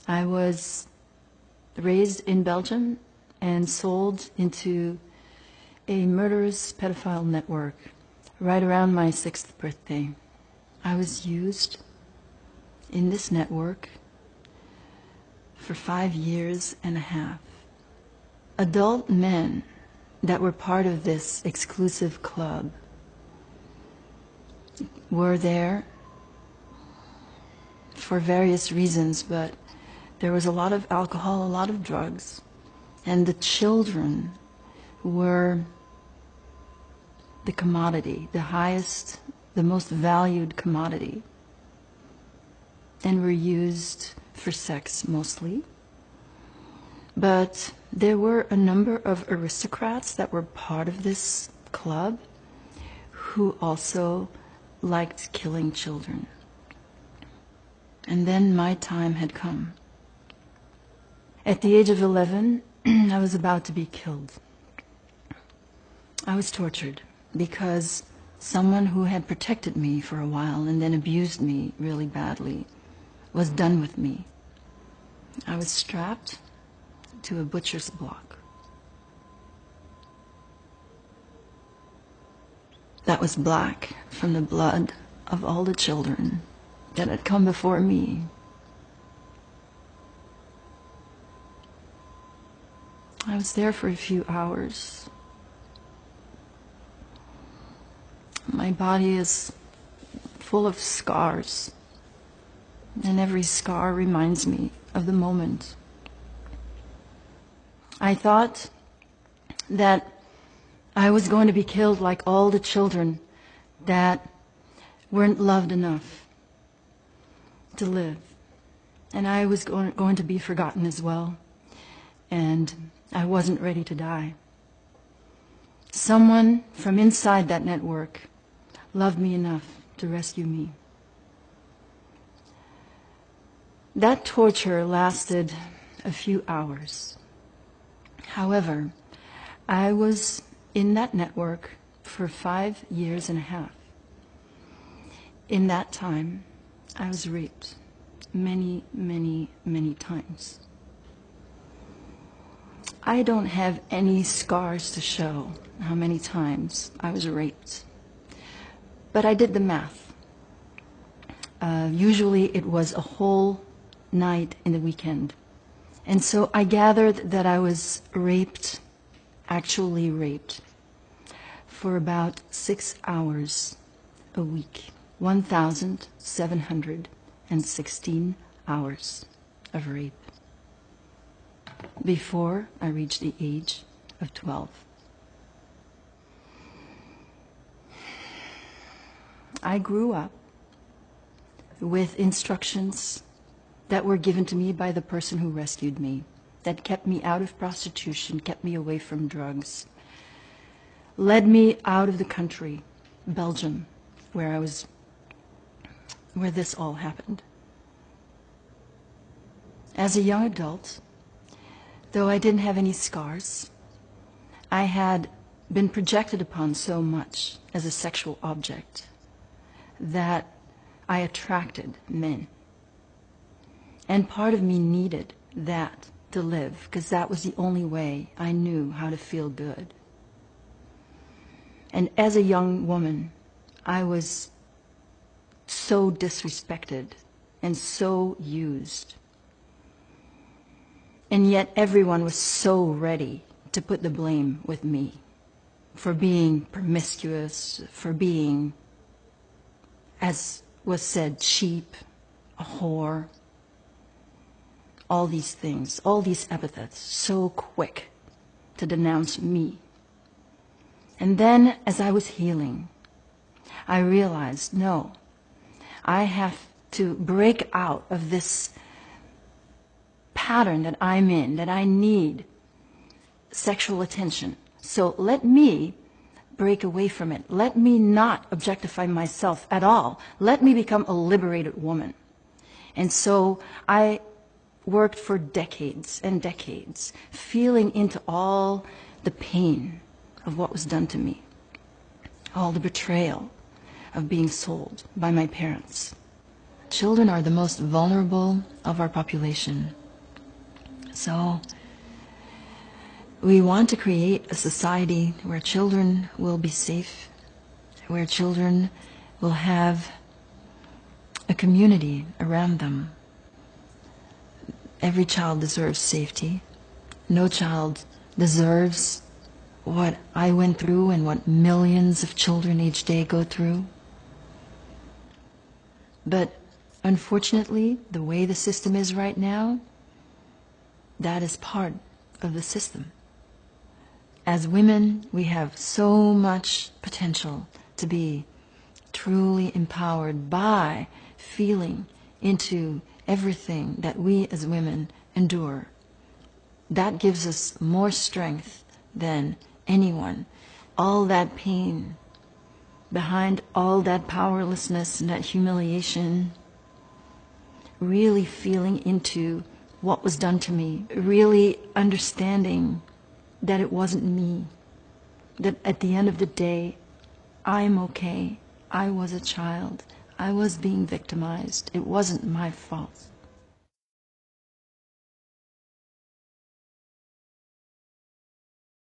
I was raised in Belgium and sold into a murderous pedophile network right around my 6th birthday. I was used in this network for 5 years and a half. Adult men that were part of this exclusive club were there for various reasons, but there was a lot of alcohol, a lot of drugs, and the children were the commodity, the highest, the most valued commodity, and were used for sex mostly. But there were a number of aristocrats that were part of this club who also liked killing children. And then my time had come. At the age of 11, I was about to be killed. I was tortured because someone who had protected me for a while and then abused me really badly was done with me. I was strapped to a butcher's block. That was black from the blood of all the children that had come before me. I was there for a few hours. My body is full of scars, and every scar reminds me of the moment. I thought that I was going to be killed like all the children that weren't loved enough to live. And I was going to be forgotten as well. And I wasn't ready to die. Someone from inside that network loved me enough to rescue me. That torture lasted a few hours. However, I was in that network for 5 years and a half. In that time, I was raped many, many, many times. I don't have any scars to show how many times I was raped, but I did the math. Usually it was a whole night in the weekend. And so I gathered that I was raped, actually raped, for about 6 hours a week. 1,716 hours of rape before I reached the age of 12. I grew up with instructions that were given to me by the person who rescued me, that kept me out of prostitution, kept me away from drugs, led me out of the country, Belgium, where this all happened. As a young adult, though I didn't have any scars, I had been projected upon so much as a sexual object that I attracted men. And part of me needed that to live, because that was the only way I knew how to feel good. And as a young woman, I was so disrespected and so used. And yet everyone was so ready to put the blame with me for being promiscuous, for being, as was said, cheap, a whore, all these things, all these epithets, so quick to denounce me. And then, as I was healing, I realized, no, I have to break out of this pattern that I'm in, that I need sexual attention. So let me break away from it. Let me not objectify myself at all. Let me become a liberated woman. And so I worked for decades and decades, feeling into all the pain of what was done to me, all the betrayal of being sold by my parents. children are the most vulnerable of our population. So we want to create a society where children will be safe, where children will have a community around them. Every child deserves safety. No child deserves what I went through and what millions of children each day go through. But unfortunately, the way the system is right now, that is part of the system. As women, we have so much potential to be truly empowered by feeling into everything that we as women endure. That gives us more strength than anyone. All that pain, behind all that powerlessness and that humiliation, really feeling into what was done to me, really understanding that it wasn't me, that at the end of the day, I'm okay. I was a child. I was being victimized. It wasn't my fault.